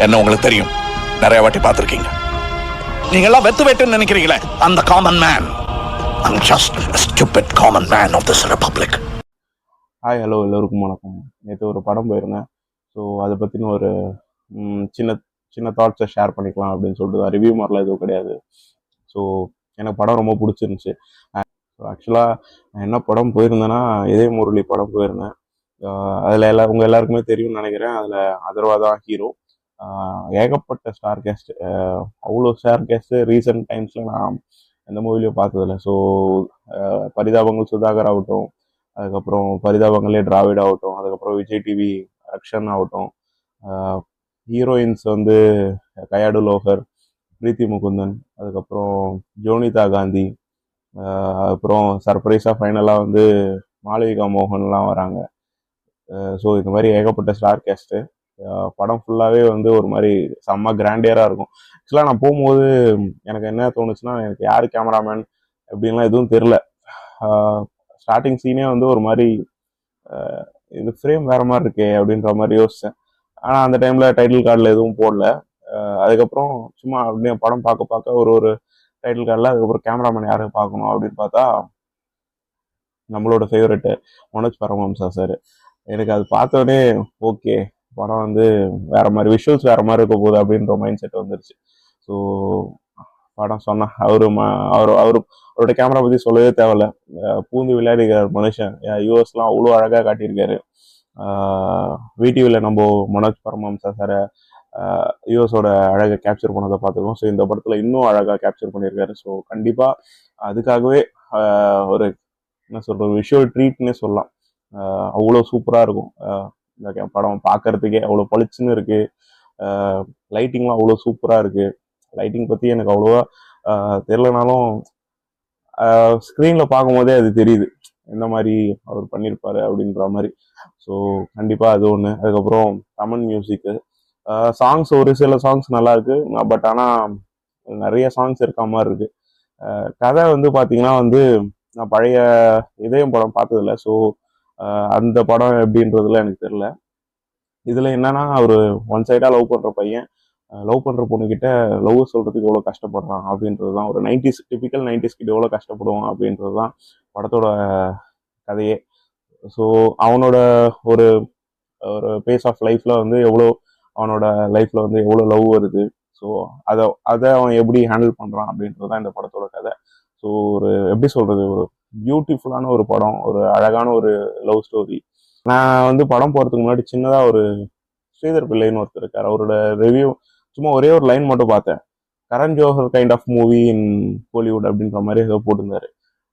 என்ன உங்களுக்கு தெரியும், நிறைய வாட்டி பார்த்துருக்கீங்க. நீங்க எல்லாம் வெத்து வெட்டுன்னு நினைக்கிறீங்களே, அந்த common man. I'm just a stupid common man of this republic. Hi hello எல்லோருக்கும் வணக்கம். நேற்று ஒரு படம் போயிருந்தேன். ஸோ அதை பற்றின ஒரு சின்ன சின்ன தாட்ஸை ஷேர் பண்ணிக்கலாம் அப்படின்னு சொல்லிட்டு தான். ரிவ்யூ மாதிரிலாம் எதுவும் கிடையாது. ஸோ எனக்கு படம் ரொம்ப பிடிச்சிருந்துச்சு. ஸோ ஆக்சுவலாக நான் என்ன படம் போயிருந்தேன்னா, இதய முரளி படம் போயிருந்தேன். அதில் உங்கள் எல்லாருக்குமே தெரியும்னு நினைக்கிறேன். அதில் அதர்வா தான் ஹீரோ. ஏகப்பட்ட ஸ்டார் கேஸ்ட், அவ்வளோ ஸ்டார் கேஸ்ட்டு ரீசெண்ட் டைம்ஸில் நான் எந்த மூவிலையும் பார்த்ததில்ல. ஸோ பரிதாபங்கள் சுதாகர் ஆகட்டும், அதுக்கப்புறம் பரிதாபங்களே டிராவிட் ஆகட்டும், அதுக்கப்புறம் விஜய் டிவி ரக்ஷன் ஆகட்டும், ஹீரோயின்ஸ் வந்து கயாடு லோகர், பிரீத்தி முகுந்தன், அதுக்கப்புறம் ஜோனிதா காந்தி, அப்புறம் சர்ப்ரைஸாக ஃபைனலாக வந்து மாளவிகா மோகன்லாம் வராங்க. ஸோ இந்த மாதிரி ஏகப்பட்ட ஸ்டார் கேஸ்ட்டு. படம் ஃபுல்லாகவே வந்து ஒரு மாதிரி செம்ம கிராண்டியராக இருக்கும். ஆக்சுவலாக நான் போகும்போது எனக்கு என்ன தோணுச்சுன்னா, எனக்கு யார் கேமராமேன் அப்படின்லாம் எதுவும் தெரில. ஸ்டார்டிங் சீனே வந்து ஒரு மாதிரி இது ஃப்ரேம் வேறு மாதிரி இருக்கே அப்படின்ற மாதிரி யோசித்தேன். ஆனால் அந்த டைமில் டைட்டில் கார்டில் எதுவும் போடல. அதுக்கப்புறம் சும்மா அப்படியே படம் பார்க்க ஒரு டைட்டில் கார்டில் அதுக்கப்புறம் கேமராமேன் யாரை பார்க்கணும் அப்படின்னு பார்த்தா நம்மளோட ஃபேவரெட்டு மனோஜ் பரமஹம்சா சார். எனக்கு அது பார்த்தோடனே ஓகே, படம் வந்து வேறு மாதிரி விஷுவல்ஸ் வேறு மாதிரி இருக்க போகுது அப்படின்ற மைண்ட் செட் வந்துருச்சு. ஸோ படம் சொன்னால் அவரோட கேமரா பற்றி சொல்லவே தேவையில்ல. பூந்து விளையாடுகிறார் மனுஷன். யூஎஸ்லாம் அவ்வளோ அழகாக காட்டியிருக்காரு. விடிவியில் நம்ம மனோஜ் பரமஹம்சா சாரை யூஎஸோட அழகை கேப்சர் பண்ணதை பார்த்துருக்கோம். ஸோ இந்த படத்தில் இன்னும் அழகாக கேப்சர் பண்ணியிருக்காரு. ஸோ கண்டிப்பாக அதுக்காகவே ஒரு என்ன சொல்கிறது, விஷுவல் ட்ரீட்னே சொல்லலாம். அவ்வளோ சூப்பராக இருக்கும். இந்த படம் பார்க்கறதுக்கே அவ்வளோ பளிச்சுன்னு இருக்குது. லைட்டிங்லாம் அவ்வளோ சூப்பராக இருக்குது. லைட்டிங் பற்றி எனக்கு அவ்வளோவா தெரிலனாலும் ஸ்க்ரீனில் பார்க்கும்போதே அது தெரியுது எந்த மாதிரி அவர் பண்ணியிருப்பாரு அப்படின்ற மாதிரி. ஸோ கண்டிப்பாக அது ஒன்று. அதுக்கப்புறம் தமிழ் மியூசிக்கு சாங்ஸ், ஒரு சில சாங்ஸ் நல்லா இருக்கு. பட் ஆனால் நிறைய சாங்ஸ் இருக்க மாதிரி இருக்கு. கதை வந்து பார்த்தீங்கன்னா வந்து நான் பழைய இதயம் படம் பார்த்ததில்ல. ஸோ அந்த படம் எப்படின்றதுல எனக்கு தெரியல. இதில் என்னன்னா, ஒரு ஒன் சைடாக லவ் பண்ணுற பையன் லவ் பண்ணுற பொண்ணுக்கிட்ட லவ் சொல்கிறதுக்கு எவ்வளோ கஷ்டப்படுறான் அப்படின்றது தான். ஒரு 90s டிபிக்கல் 90s கிட்ட எவ்வளோ கஷ்டப்படுவான் அப்படின்றது தான் படத்தோட கதையே. ஸோ அவனோட ஒரு ஒரு பேஸ் ஆஃப் லைஃப்பில் வந்து அவனோட லைஃப்பில் வந்து எவ்வளோ லவ் வருது. ஸோ அதை அவன் எப்படி ஹேண்டில் பண்ணுறான் அப்படின்றது தான் இந்த படத்தோட கதை. ஸோ ஒரு எப்படி சொல்கிறது, ஒரு பியூட்டிஃபுல்லான ஒரு படம், ஒரு அழகான ஒரு லவ் ஸ்டோரி. நான் வந்து படம் போகிறதுக்கு முன்னாடி சின்னதாக ஒரு ஸ்ரீதர் பிள்ளைன்னு ஒருத்தர் இருக்கார், அவரோட ரிவ்யூ சும்மா ஒரே ஒரு லைன் மட்டும் பார்த்தேன். Karan Johar kind of movie in Kollywood அப்படின்ற மாதிரி ஏதோ போட்டிருந்தாரு.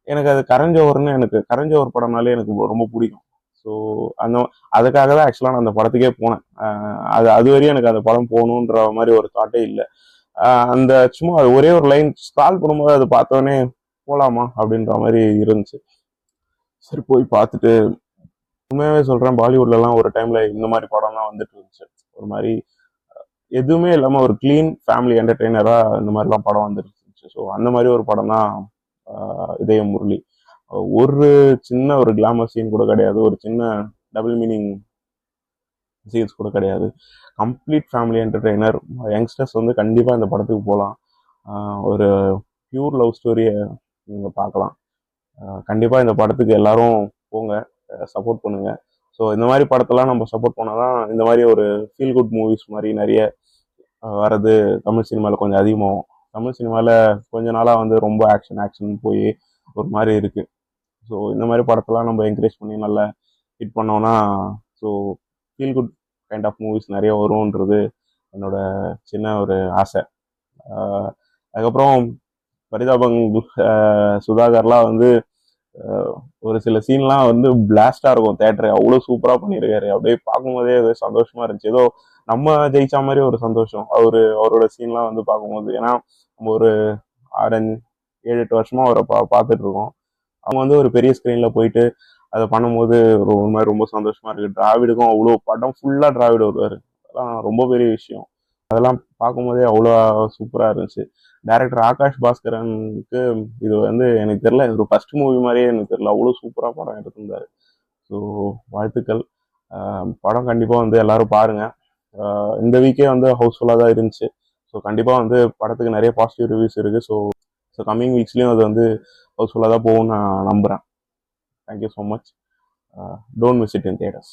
எனக்கு அது கரண் ஜோஹர் படம்னாலே எனக்கு ரொம்ப பிடிக்கும். ஸோ அதுக்காக தான் ஆக்சுவலாக நான் அந்த படத்துக்கே போனேன். அது வரையும் எனக்கு அந்த படம் போகணுன்ற மாதிரி ஒரு தாட்டே இல்லை. அந்த சும்மா ஒரே ஒரு லைன் ஸ்க்ரால் பண்ணும்போது அது பார்த்தோன்னே போகலாமா அப்படின்ற மாதிரி இருந்துச்சு. சரி போய் பார்த்துட்டு, உண்மையாகவே சொல்கிறேன், பாலிவுட்லலாம் ஒரு டைமில் இந்த மாதிரி படம்லாம் வந்துட்டு இருந்துச்சு. ஒரு மாதிரி எதுவுமே இல்லாமல் ஒரு க்ளீன் ஃபேமிலி என்டர்டெய்னராக இந்த மாதிரிலாம் படம் வந்துட்டு இருந்துச்சு. ஸோ அந்த மாதிரி ஒரு படம் தான் இதய முரளி. ஒரு சின்ன ஒரு கிளாமர் சீன் கூட கிடையாது, ஒரு சின்ன டபுள் மீனிங் சீன்ஸ் கூட கிடையாது. Complete family entertainer. யங்ஸ்டர்ஸ் வந்து கண்டிப்பாக இந்த படத்துக்கு போகலாம். ஒரு பியூர் லவ் ஸ்டோரியை நீங்கள் பார்க்கலாம். கண்டிப்பாக இந்த படத்துக்கு எல்லாரும் போங்க, சப்போர்ட் பண்ணுங்க. ஸோ இந்த மாதிரி படத்தெல்லாம் நம்ம சப்போர்ட் பண்ணால் தான் இந்த மாதிரி ஒரு ஃபீல் குட் மூவிஸ் மாதிரி நிறைய வர்றது தமிழ் சினிமாவில் கொஞ்சம் அதிகமாகும். தமிழ் சினிமாவில் கொஞ்ச நாளாக வந்து ரொம்ப ஆக்ஷன் போய் ஒரு மாதிரி இருக்குது. ஸோ இந்த மாதிரி படத்தெல்லாம் நம்ம என்கரேஜ் பண்ணி நல்லா ஹிட் பண்ணோன்னா so feel good kind of movies நிறைய வரும்ன்றது என்னோட சின்ன ஒரு ஆசை. அதுக்கப்புறம் பரிதாபங் சுதாகர்லாம் வந்து ஒரு சில சீன்லாம் வந்து பிளாஸ்டாக இருக்கும். தேட்டரு அவ்வளோ சூப்பராக பண்ணியிருக்காரு. அப்படியே பார்க்கும்போதே ஏதோ சந்தோஷமாக இருந்துச்சு. ஏதோ நம்ம ஜெயிச்சா மாதிரி ஒரு சந்தோஷம் அவரோட சீன்லாம் வந்து பார்க்கும்போது. ஏன்னா நம்ம ஒரு 6-7-8 வருஷமாக அவரை பார்த்துட்டு இருக்கோம். அவங்க வந்து ஒரு பெரிய ஸ்க்ரீனில் போயிட்டு அதை பண்ணும்போது ஒரு மாதிரி ரொம்ப சந்தோஷமாக இருக்குது. டிராவிடுக்கும் அவ்வளோ படம் ஃபுல்லாக டிராவிடு வருவார். அதெல்லாம் ரொம்ப பெரிய விஷயம். அதெல்லாம் பார்க்கும்போதே அவ்வளோ சூப்பராக இருந்துச்சு. டைரக்டர் ஆகாஷ் பாஸ்கரனுக்கு இது வந்து எனக்கு தெரியல, ஒரு ஃபர்ஸ்ட் மூவி மாதிரியே எனக்கு தெரியல, அவ்வளோ சூப்பராக படம் எடுத்திருந்தாரு. ஸோ வாழ்த்துக்கள். படம் கண்டிப்பாக வந்து எல்லாரும் பாருங்கள். இந்த வீக்கே வந்து ஹவுஸ்ஃபுல்லாக தான் இருந்துச்சு. ஸோ கண்டிப்பாக வந்து படத்துக்கு நிறைய பாசிட்டிவ் ரிவ்யூஸ் இருக்குது. ஸோ கம்மிங் வீக்ஸ்லேயும் அது வந்து ஹவுஸ்ஃபுல்லாக தான் போகும்னு நான் நம்புகிறேன். Thank you so much. Don't miss it in theatres.